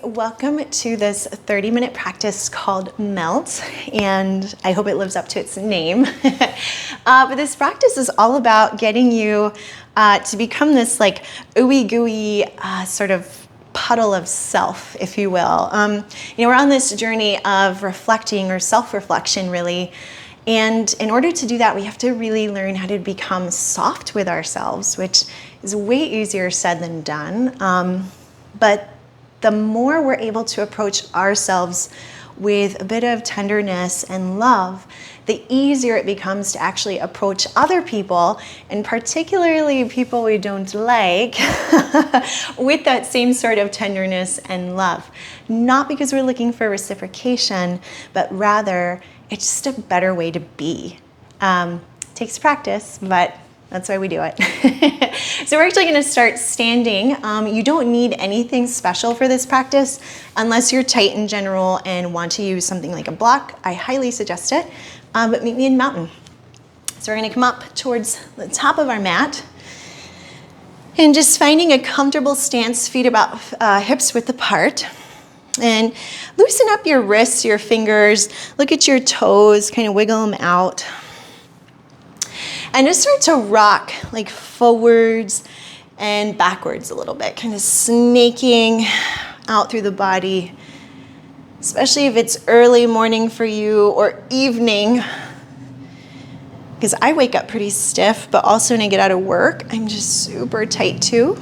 Welcome to this 30-minute practice called Melt, and I hope it lives up to its name. But this practice is all about getting you to become this like ooey gooey sort of puddle of self, if you will. We're on this journey of reflecting or self-reflection, really. And in order to do that, we have to really learn how to become soft with ourselves, which is way easier said than done. But the more we're able to approach ourselves with a bit of tenderness and love, the easier it becomes to actually approach other people, and particularly people we don't like, with that same sort of tenderness and love. Not because we're looking for reciprocation, but rather it's just a better way to be. Takes practice, but that's why we do it. So we're actually going to start standing. You don't need anything special for this practice unless you're tight in general and want to use something like a block. I highly suggest it, but meet me in mountain. So we're going to come up towards the top of our mat and just finding a comfortable stance, feet about hips width apart. And loosen up your wrists, your fingers, look at your toes, kind of wiggle them out. And just start to rock like forwards and backwards a little bit, kind of snaking out through the body, especially if it's early morning for you or evening, because I wake up pretty stiff, but also when I get out of work, I'm just super tight too.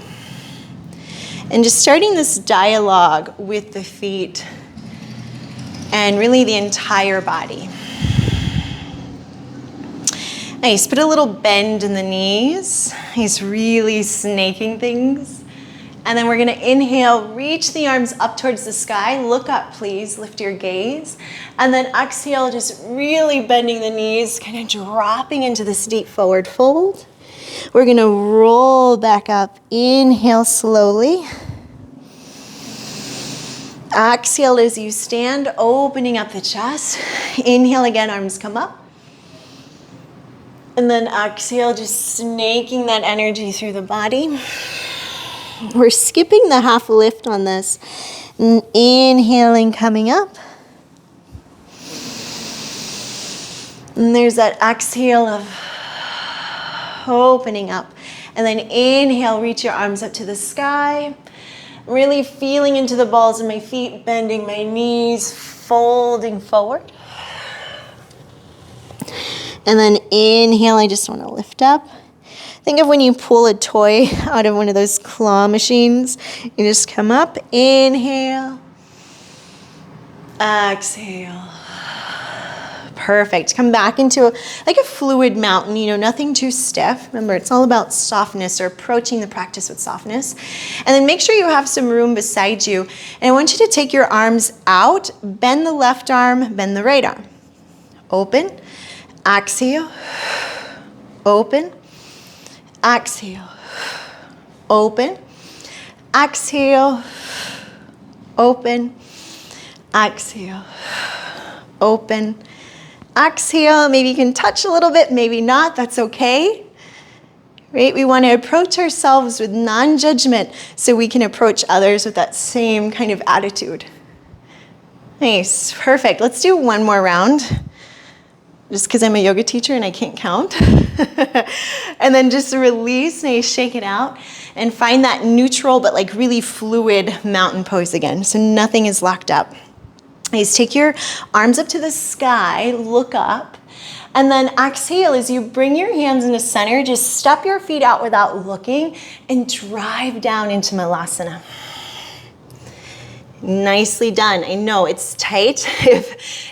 And just starting this dialogue with the feet and really the entire body. Nice, put a little bend in the knees. Nice, really snaking things. And then we're gonna inhale, reach the arms up towards the sky. Look up, please, lift your gaze. And then exhale, just really bending the knees, kind of dropping into this deep forward fold. We're gonna roll back up, inhale slowly. Exhale as you stand, opening up the chest. Inhale again, arms come up. And then exhale, just snaking that energy through the body. We're skipping the half lift on this. Inhaling, coming up. And there's that exhale of opening up. And then inhale, reach your arms up to the sky. Really feeling into the balls of my feet, bending my knees, folding forward. And then inhale, I just want to lift up. Think of when you pull a toy out of one of those claw machines. You just come up, inhale, exhale. Perfect. Come back into like a fluid mountain, nothing too stiff. Remember, it's all about softness or approaching the practice with softness. And then make sure you have some room beside you. And I want you to take your arms out, bend the left arm, bend the right arm. Open. Exhale, open, exhale, open, exhale, open, exhale, open, exhale. Maybe you can touch a little bit, maybe not, that's okay. Right? We want to approach ourselves with non-judgment so we can approach others with that same kind of attitude. Nice, perfect. Let's do one more round. Just because I'm a yoga teacher and I can't count. And then just release, nice, shake it out, and find that neutral but like really fluid mountain pose again. So nothing is locked up. Nice, take your arms up to the sky, look up, and then exhale as you bring your hands into center. Just step your feet out without looking and drive down into Malasana. Nicely done. I know it's tight.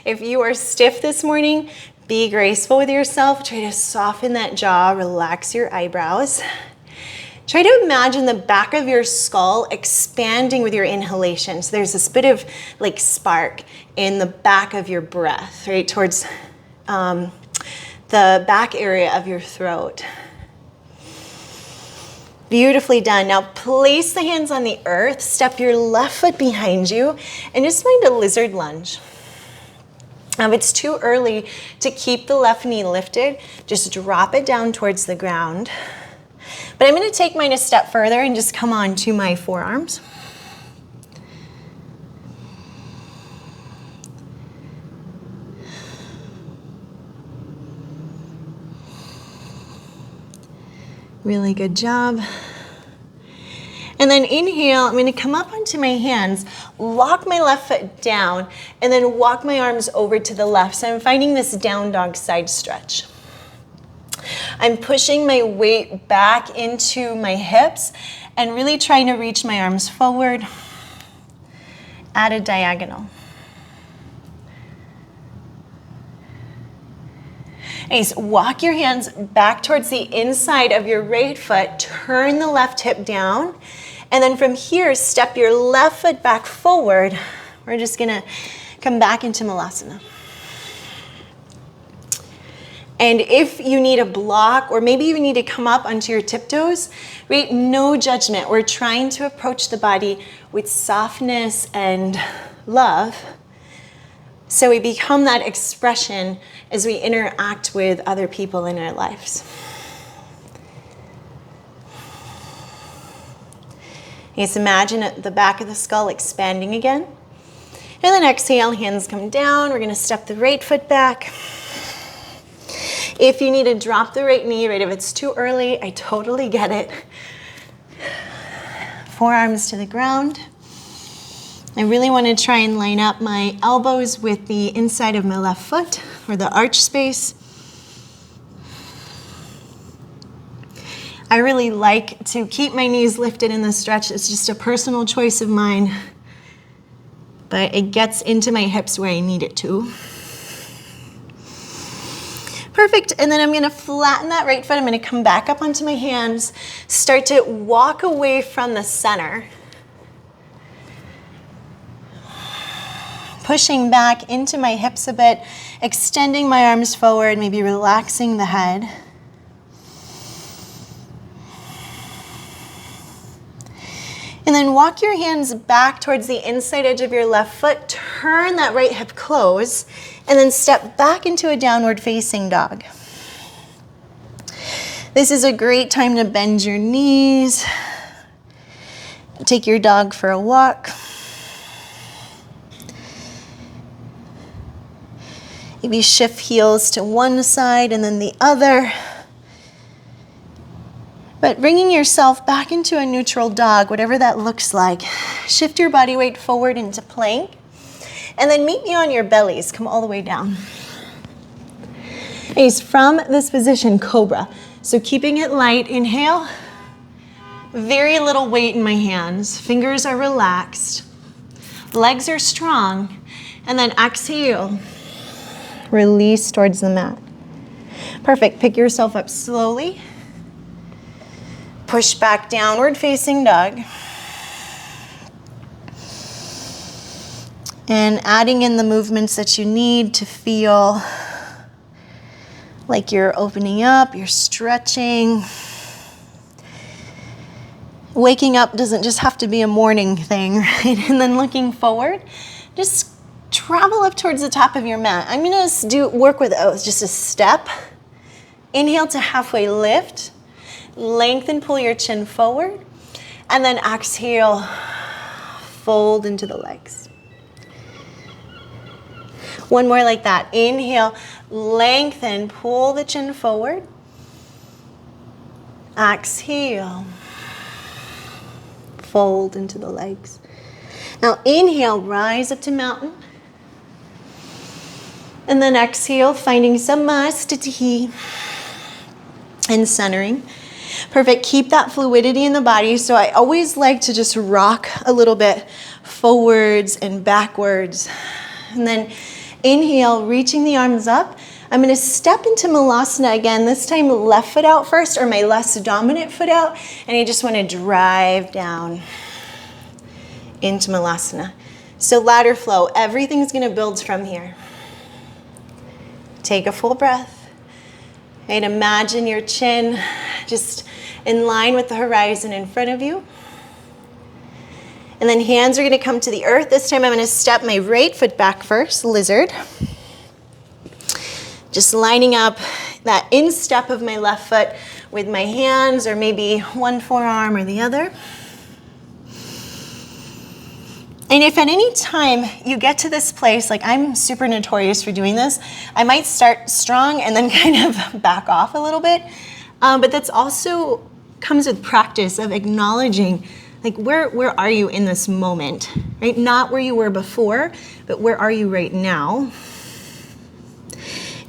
If you are stiff this morning, be graceful with yourself. Try to soften that jaw, relax your eyebrows. Try to imagine the back of your skull expanding with your inhalation. So there's this bit of like spark in the back of your breath, right, towards the back area of your throat. Beautifully done. Now place the hands on the earth, step your left foot behind you, and just find a lizard lunge. If it's too early to keep the left knee lifted, just drop it down towards the ground. But I'm going to take mine a step further and just come on to my forearms. Really good job. And then inhale, I'm gonna come up onto my hands, lock my left foot down, and then walk my arms over to the left. So I'm finding this down dog side stretch. I'm pushing my weight back into my hips and really trying to reach my arms forward at a diagonal. Nice. Walk your hands back towards the inside of your right foot. Turn the left hip down. And then from here, step your left foot back forward. We're just going to come back into Malasana. And if you need a block, or maybe you need to come up onto your tiptoes, right? No judgment. We're trying to approach the body with softness and love. So we become that expression as we interact with other people in our lives. Just imagine the back of the skull expanding again. And then exhale, hands come down. We're going to step the right foot back. If you need to drop the right knee, right, if it's too early, I totally get it. Forearms to the ground. I really want to try and line up my elbows with the inside of my left foot, or the arch space. I really like to keep my knees lifted in the stretch. It's just a personal choice of mine, but it gets into my hips where I need it to. Perfect, and then I'm gonna flatten that right foot. I'm gonna come back up onto my hands, start to walk away from the center. Pushing back into my hips a bit, extending my arms forward, maybe relaxing the head. And then walk your hands back towards the inside edge of your left foot, turn that right hip close, and then step back into a downward facing dog. This is a great time to bend your knees, take your dog for a walk. Maybe shift heels to one side and then the other. But bringing yourself back into a neutral dog, whatever that looks like. Shift your body weight forward into plank. And then meet me on your bellies. Come all the way down. Nice. From this position, cobra. So keeping it light, inhale. Very little weight in my hands. Fingers are relaxed. Legs are strong. And then exhale. Release towards the mat. Perfect. Pick yourself up slowly. Push back, downward facing dog. And adding in the movements that you need to feel like you're opening up, you're stretching. Waking up doesn't just have to be a morning thing, right? And then looking forward, just travel up towards the top of your mat. I'm gonna work with just a step. Inhale to halfway lift. Lengthen, pull your chin forward. And then exhale, fold into the legs. One more like that. Inhale, lengthen, pull the chin forward. Exhale, fold into the legs. Now inhale, rise up to mountain. And then exhale, finding Samasthiti and centering. Perfect. Keep that fluidity in the body. So I always like to just rock a little bit forwards and backwards. And then inhale, reaching the arms up. I'm going to step into Malasana again, this time left foot out first, or my less dominant foot out. And I just want to drive down into Malasana. So ladder flow, everything's going to build from here. Take a full breath. And imagine your chin just in line with the horizon in front of you. And then hands are going to come to the earth. This time I'm going to step my right foot back first, lizard. Just lining up that instep of my left foot with my hands, or maybe one forearm or the other. And if at any time you get to this place, like I'm super notorious for doing this, I might start strong and then kind of back off a little bit. But that's also comes with practice of acknowledging, like, where are you in this moment, right? Not where you were before, but where are you right now?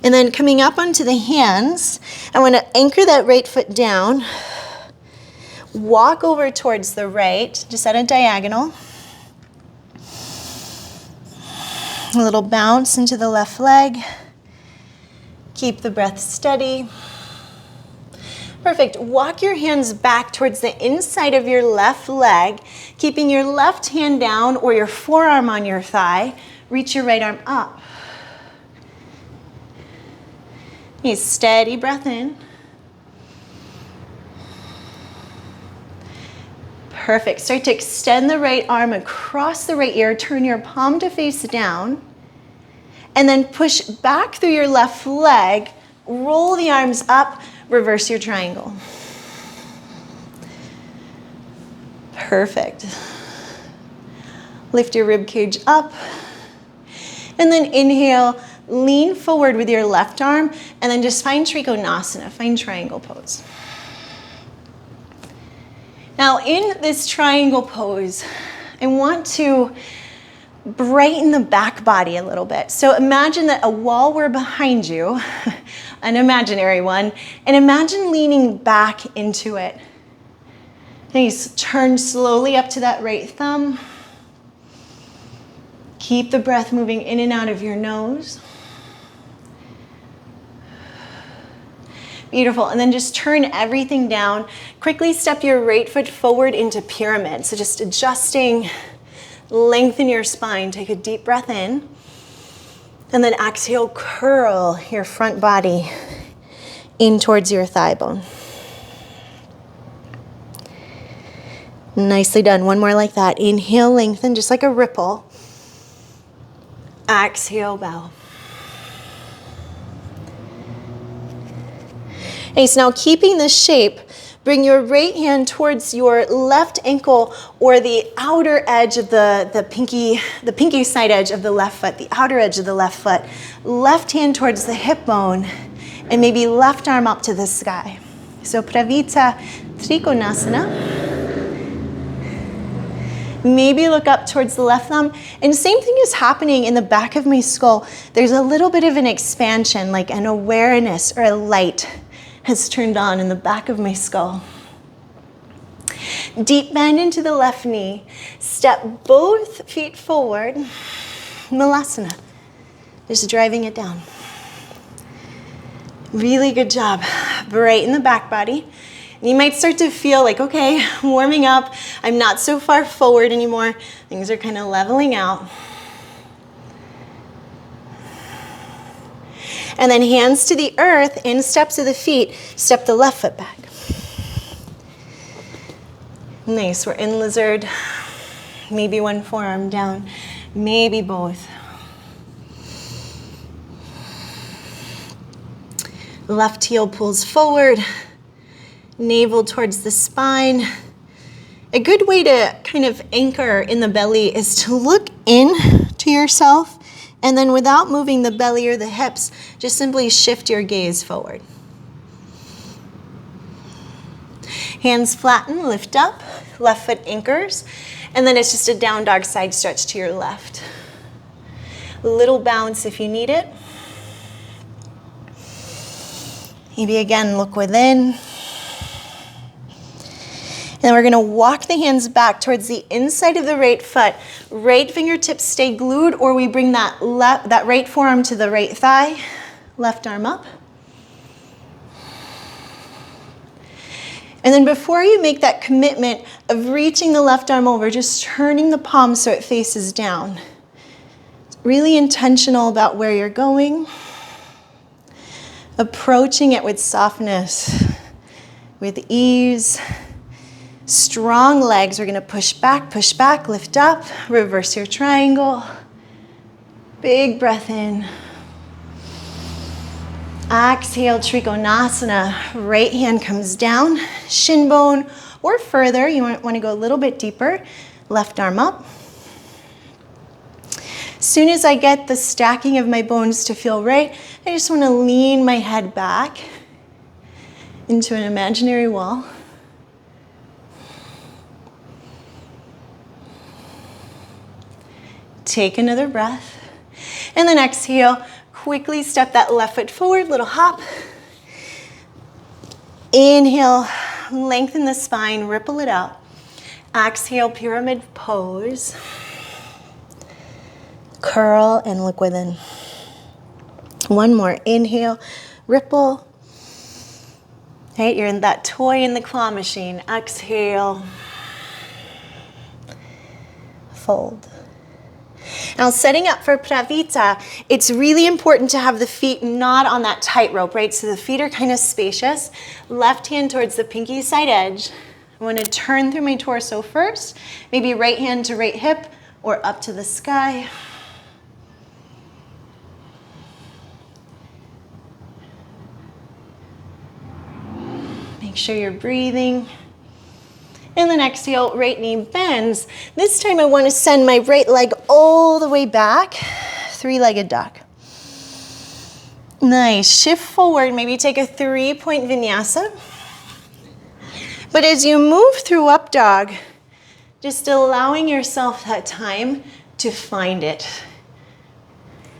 And then coming up onto the hands, I want to anchor that right foot down, walk over towards the right, just at a diagonal. A little bounce into the left leg. Keep the breath steady. Perfect. Walk your hands back towards the inside of your left leg, keeping your left hand down or your forearm on your thigh. Reach your right arm up. A steady breath in. Perfect. Start to extend the right arm across the right ear. Turn your palm to face down. And then push back through your left leg. Roll the arms up. Reverse your triangle. Perfect. Lift your rib cage up. And then inhale. Lean forward with your left arm. And then just find Trikonasana. Find triangle pose. Now in this triangle pose, I want to brighten the back body a little bit. So imagine that a wall were behind you, an imaginary one, and imagine leaning back into it. Nice. Turn slowly up to that right thumb. Keep the breath moving in and out of your nose. Beautiful. And then just turn everything down. Quickly step your right foot forward into pyramid. So just adjusting, lengthen your spine. Take a deep breath in. And then exhale, curl your front body in towards your thigh bone. Nicely done. One more like that. Inhale, lengthen, just like a ripple. Exhale, bow. Okay, so now keeping this shape, bring your right hand towards your left ankle or the outer edge of the pinky side edge of the left foot, the outer edge of the left foot. Left hand towards the hip bone and maybe left arm up to the sky. So Parivrtta Trikonasana. Maybe look up towards the left thumb. And same thing is happening in the back of my skull. There's a little bit of an expansion, like an awareness or a light has turned on in the back of my skull. Deep bend into the left knee. Step both feet forward. Malasana. Just driving it down. Really good job. Brighten the back body. And you might start to feel like, okay, I'm warming up. I'm not so far forward anymore. Things are kind of leveling out. And then hands to the earth, in steps of the feet, step the left foot back. Nice, we're in lizard. Maybe one forearm down, maybe both. Left heel pulls forward, navel towards the spine. A good way to kind of anchor in the belly is to look in to yourself. And then without moving the belly or the hips, just simply shift your gaze forward. Hands flatten, lift up, left foot anchors, and then it's just a down dog side stretch to your left. A little bounce if you need it. Maybe again, look within. And then we're going to walk the hands back towards the inside of the right foot. Right fingertips stay glued, or we bring that right forearm to the right thigh. Left arm up. And then before you make that commitment of reaching the left arm over, just turning the palm so it faces down. Really intentional about where you're going. Approaching it with softness, with ease. Strong legs, we're going to push back, lift up, reverse your triangle. Big breath in. Exhale, Trikonasana. Right hand comes down, shin bone, or further. You want to go a little bit deeper. Left arm up. As soon as I get the stacking of my bones to feel right, I just want to lean my head back into an imaginary wall. Take another breath. And then exhale, quickly step that left foot forward, little hop. Inhale, lengthen the spine, ripple it out. Exhale, pyramid pose. Curl and look within. One more, inhale, ripple. Right, you're in that toy in the claw machine. Exhale, fold. Now, setting up for Pravita, it's really important to have the feet not on that tightrope, right? So the feet are kind of spacious. Left hand towards the pinky side edge. I want to turn through my torso first. Maybe right hand to right hip or up to the sky. Make sure you're breathing. And then exhale, right knee bends. This time I want to send my right leg all the way back, three-legged dog. Nice, shift forward, maybe take a 3-point vinyasa. But as you move through up dog, just allowing yourself that time to find it.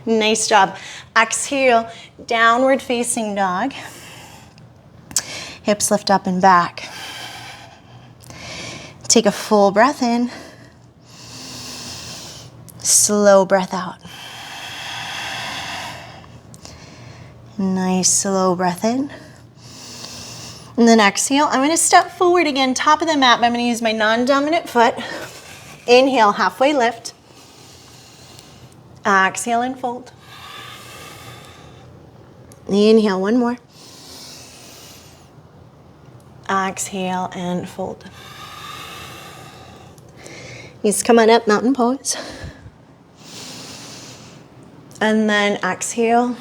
Nice job. Exhale, downward facing dog. Hips lift up and back. Take a full breath in. Slow breath out. Nice slow breath in. And then exhale. I'm going to step forward again, top of the mat, but I'm going to use my non-dominant foot. Inhale, halfway lift. Exhale and fold. Inhale, one more. Exhale and fold. Knees come on up, mountain pose. And then exhale.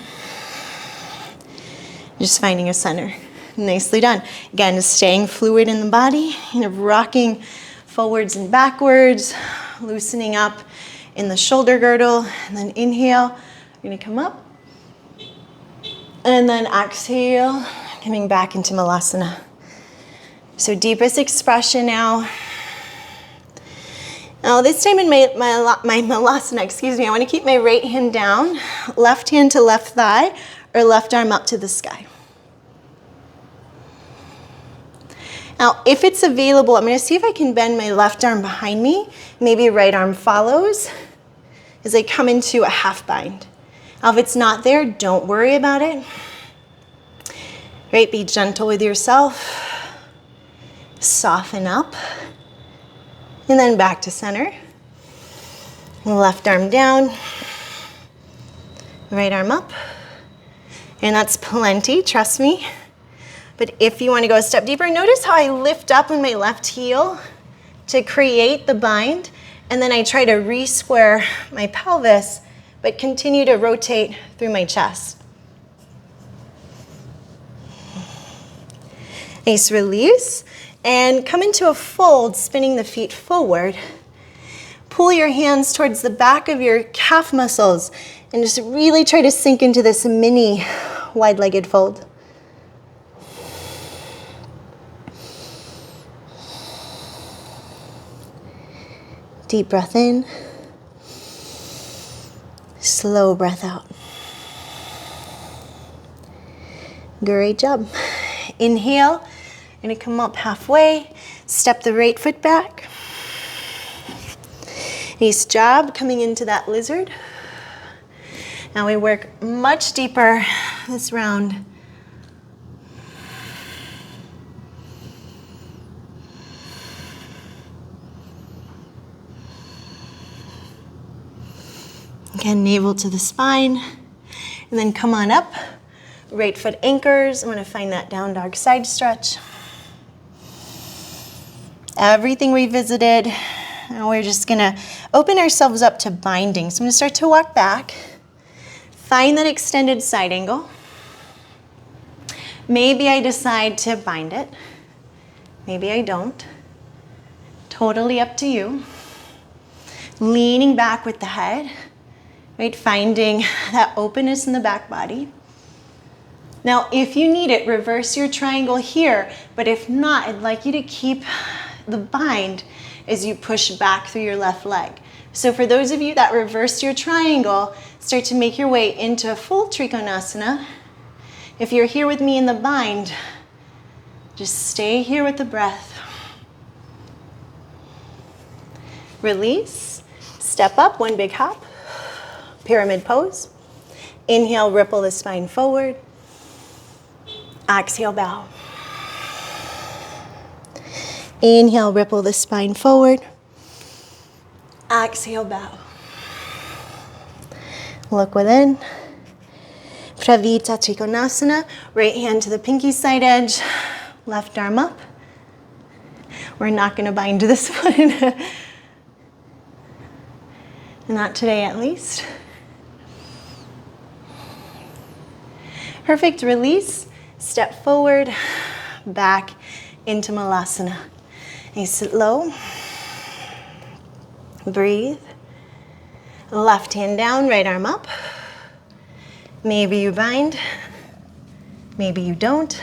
Just finding a center. Nicely done. Again, just staying fluid in the body, kind of rocking forwards and backwards, loosening up in the shoulder girdle. And then inhale, you're gonna come up. And then exhale, coming back into Malasana. So deepest expression now. Now this time in my Malasana, I want to keep my right hand down, left hand to left thigh, or left arm up to the sky. Now if it's available, I'm going to see if I can bend my left arm behind me, maybe right arm follows as I come into a half bind. Now if it's not there, don't worry about it. Right, be gentle with yourself. Soften up. And then back to center. Left arm down. Right arm up. And that's plenty, trust me. But if you want to go a step deeper, notice how I lift up on my left heel to create the bind. And then I try to re-square my pelvis, but continue to rotate through my chest. Nice release. And come into a fold, spinning the feet forward. Pull your hands towards the back of your calf muscles and just really try to sink into this mini wide-legged fold. Deep breath in. Slow breath out. Great job. Inhale. I'm going to come up halfway, step the right foot back. Nice job coming into that lizard. Now we work much deeper this round. Again, navel to the spine, and then come on up. Right foot anchors. I'm going to find that down dog side stretch. Everything we visited. Now we're just gonna open ourselves up to binding. So I'm gonna start to walk back. Find that extended side angle. Maybe I decide to bind it. Maybe I don't. Totally up to you. Leaning back with the head, right? Finding that openness in the back body. Now, if you need it, reverse your triangle here. But if not, I'd like you to keep the bind as you push back through your left leg. So for those of you that reversed your triangle, start to make your way into a full Trikonasana. If you're here with me in the bind, just stay here with the breath. Release, step up, one big hop, pyramid pose. Inhale, ripple the spine forward. Exhale, bow. Inhale, ripple the spine forward. Exhale, bow. Look within. Pravita Trikonasana. Right hand to the pinky side edge. Left arm up. We're not going to bind this one. Not today, at least. Perfect. Release. Step forward. Back into Malasana. Nice, sit low. Breathe. Left hand down, right arm up. Maybe you bind. Maybe you don't.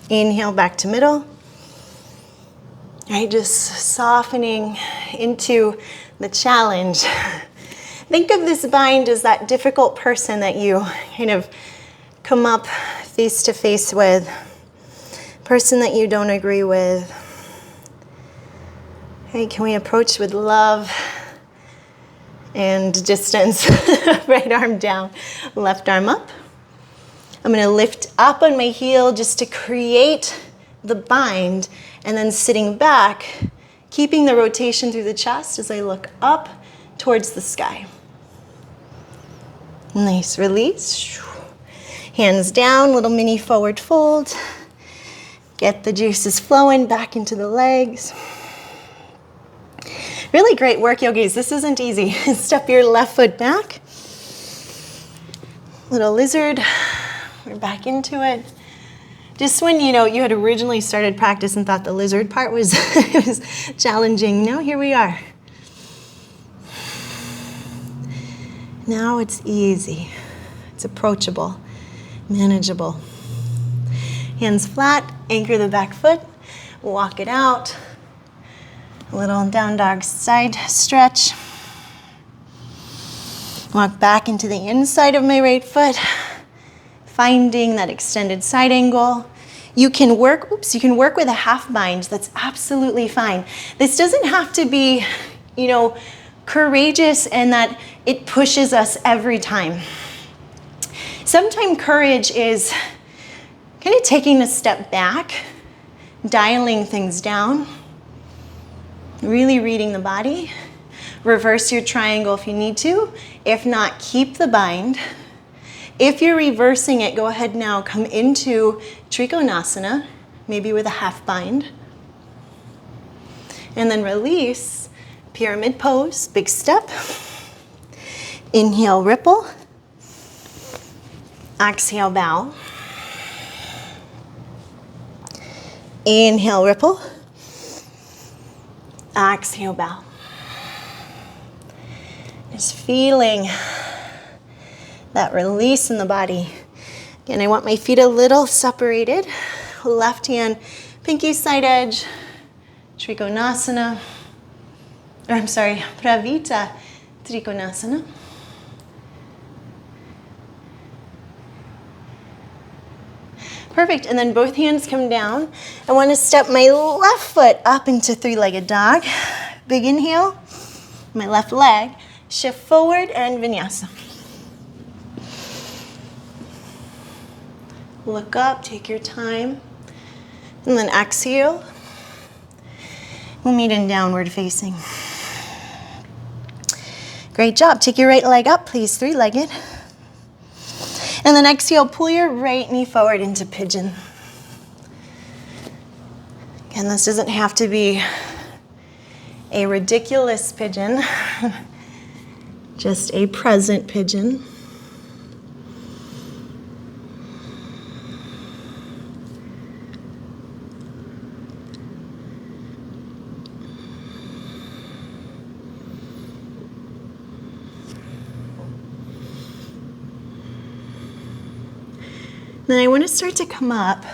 Inhale, back to middle. All right, just softening into the challenge. Think of this bind as that difficult person that you kind of come up face to face with, person that you don't agree with. Okay, can we approach with love and distance? Right arm down, left arm up. I'm going to lift up on my heel just to create the bind, and then sitting back, keeping the rotation through the chest as I look up towards the sky. Nice, release. Hands down, little mini forward fold. Get the juices flowing back into the legs. Really great work, yogis. This isn't easy. Step your left foot back. Little lizard. We're back into it. Just when you had originally started practice and thought the lizard part was, was challenging, now here we are. Now it's easy. It's approachable, manageable. Hands flat, anchor the back foot, walk it out. A little down dog side stretch. Walk back into the inside of my right foot, finding that extended side angle. You can work with a half bind. That's absolutely fine. This doesn't have to be, courageous and that it pushes us every time. Sometimes courage is kind of taking a step back, dialing things down, really reading the body. Reverse your triangle if you need to. If not, keep the bind. If you're reversing it, go ahead now, come into Trikonasana, maybe with a half bind. And then release, pyramid pose, big step. Inhale, ripple. Exhale, bow. Inhale, ripple. Exhale, bow. Just feeling that release in the body. Again, I want my feet a little separated. Left hand, pinky side edge, Trikonasana. Pravita Trikonasana. Perfect, and then both hands come down. I want to step my left foot up into three-legged dog. Big inhale, my left leg, shift forward and vinyasa. Look up, take your time, and then exhale. We'll meet in downward facing. Great job. Take your right leg up, please, three-legged. And then exhale, pull your right knee forward into pigeon. Again, this doesn't have to be a ridiculous pigeon, just a present pigeon. Then I want to start to come up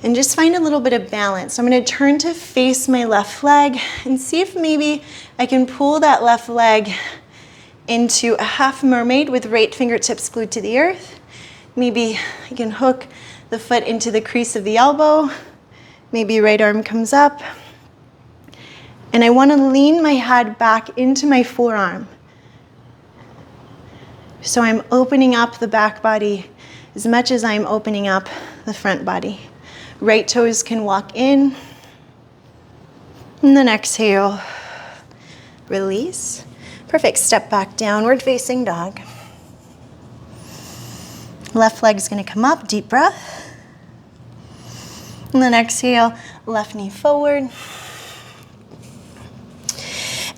And just find a little bit of balance. So I'm going to turn to face my left leg and see if maybe I can pull that left leg into a half mermaid with right fingertips glued to the earth. Maybe I can hook the foot into the crease of the elbow. Maybe right arm comes up. And I want to lean my head back into my forearm. So I'm opening up the back body as much as I'm opening up the front body. Right toes can walk in. And then exhale. Release. Perfect. Step back, downward facing dog. Left leg's going to come up. Deep breath. And then exhale. Left knee forward.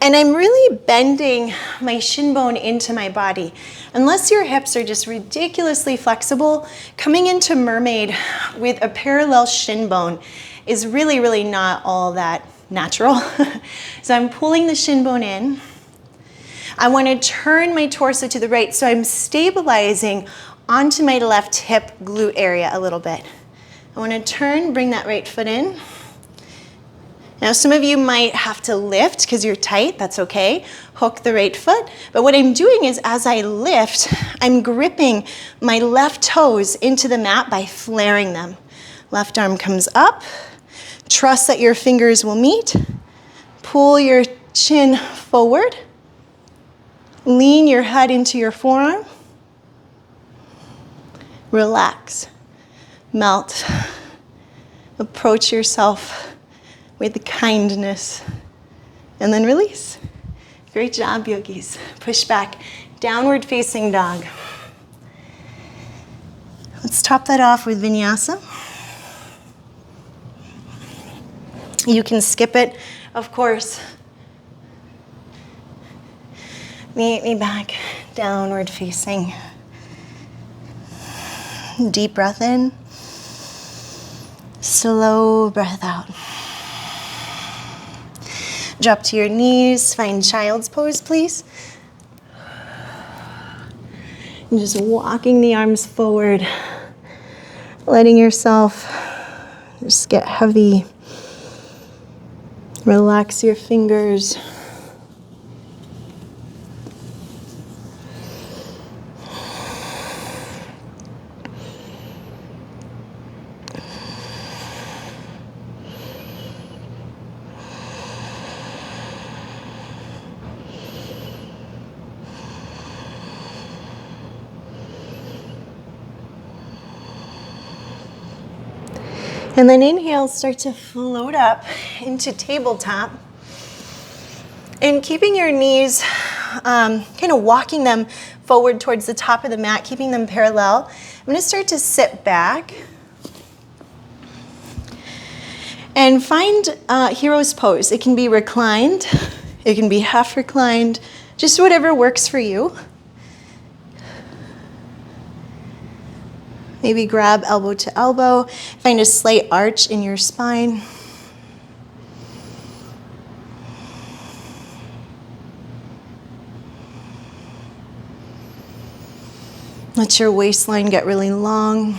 And I'm really bending my shin bone into my body. Unless your hips are just ridiculously flexible, coming into mermaid with a parallel shin bone is really, really not all that natural. So I'm pulling the shin bone in. I want to turn my torso to the right, so I'm stabilizing onto my left hip glute area a little bit. I want to turn, bring that right foot in. Now, some of you might have to lift because you're tight, that's okay. Hook the right foot. But what I'm doing is as I lift, I'm gripping my left toes into the mat by flaring them. Left arm comes up. Trust that your fingers will meet. Pull your chin forward. Lean your head into your forearm. Relax. Melt. Approach yourself with kindness, and then release. Great job, yogis. Push back, downward facing dog. Let's top that off with vinyasa. You can skip it, of course. Meet me back, downward facing. Deep breath in, slow breath out. Drop to your knees, find child's pose, please. And just walking the arms forward, letting yourself just get heavy. Relax your fingers. And then inhale, start to float up into tabletop. And keeping your knees, kind of walking them forward towards the top of the mat, keeping them parallel. I'm going to start to sit back. And find hero's pose. It can be reclined. It can be half reclined. Just whatever works for you. Maybe grab elbow to elbow. Find a slight arch in your spine. Let your waistline get really long.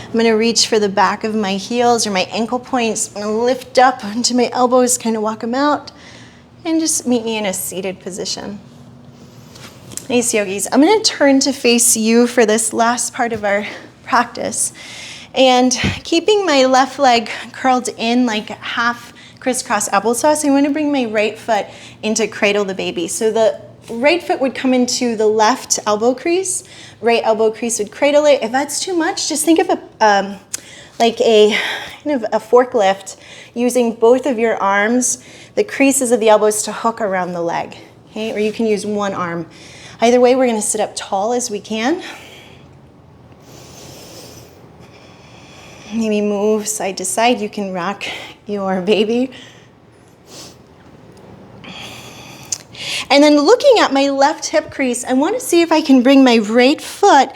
I'm going to reach for the back of my heels or my ankle points. I'm going to lift up onto my elbows, kind of walk them out, and just meet me in a seated position. Nice, yogis. I'm going to turn to face you for this last part of our practice. And keeping my left leg curled in like half crisscross applesauce, I want to bring my right foot into cradle the baby. So the right foot would come into the left elbow crease. Right elbow crease would cradle it. If that's too much, just think of a forklift using both of your arms, the creases of the elbows to hook around the leg. Okay? Or you can use one arm. Either way, we're going to sit up tall as we can. Maybe move side to side. You can rock your baby. And then looking at my left hip crease, I want to see if I can bring my right foot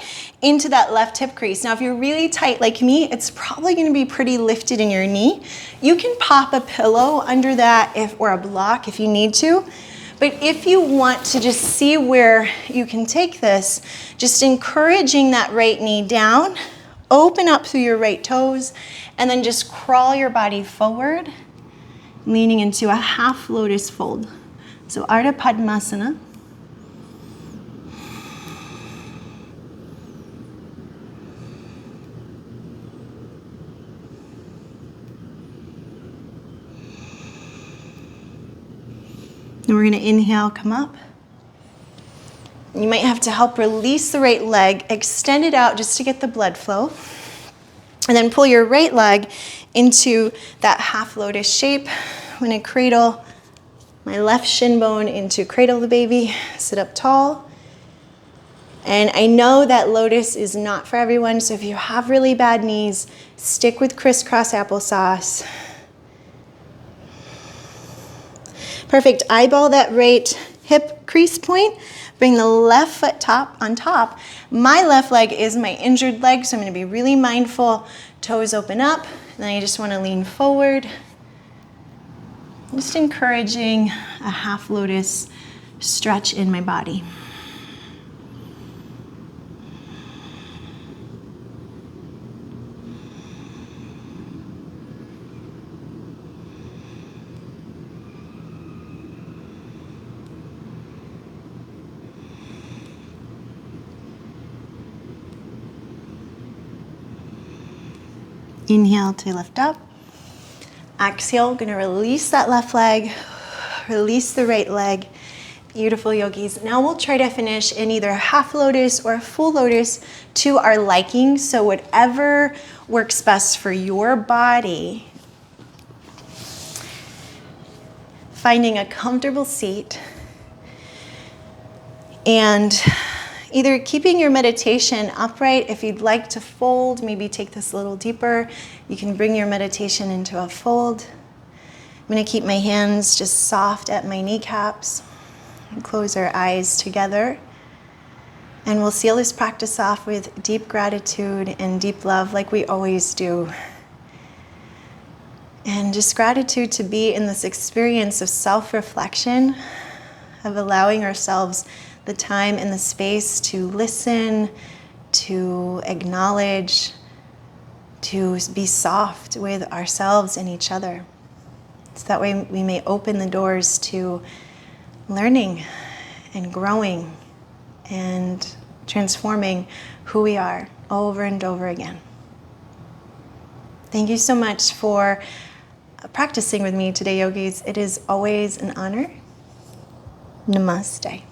into that left hip crease. Now, if you're really tight like me, it's probably gonna be pretty lifted in your knee. You can pop a pillow under that or a block if you need to. But if you want to just see where you can take this, just encouraging that right knee down, open up through your right toes, and then just crawl your body forward, leaning into a half lotus fold. So Ardha Padmasana. And we're gonna inhale, come up. You might have to help release the right leg, extend it out just to get the blood flow. And then pull your right leg into that half lotus shape. I'm gonna cradle my left shin bone into cradle the baby, sit up tall. And I know that lotus is not for everyone, so if you have really bad knees, stick with crisscross applesauce. Perfect, eyeball that right hip crease point. Bring the left foot on top. My left leg is my injured leg, so I'm gonna be really mindful. Toes open up, and then I just wanna lean forward. Just encouraging a half lotus stretch in my body. Inhale to lift up. Exhale, gonna release that left leg, release the right leg. Beautiful, yogis. Now we'll try to finish in either a half lotus or a full lotus to our liking. So whatever works best for your body. Finding a comfortable seat and either keeping your meditation upright. If you'd like to fold, maybe take this a little deeper. You can bring your meditation into a fold. I'm gonna keep my hands just soft at my kneecaps and close our eyes together. And we'll seal this practice off with deep gratitude and deep love like we always do. And just gratitude to be in this experience of self-reflection, of allowing ourselves the time and the space to listen, to acknowledge, to be soft with ourselves and each other. So that way we may open the doors to learning and growing and transforming who we are over and over again. Thank you so much for practicing with me today, yogis. It is always an honor. Namaste.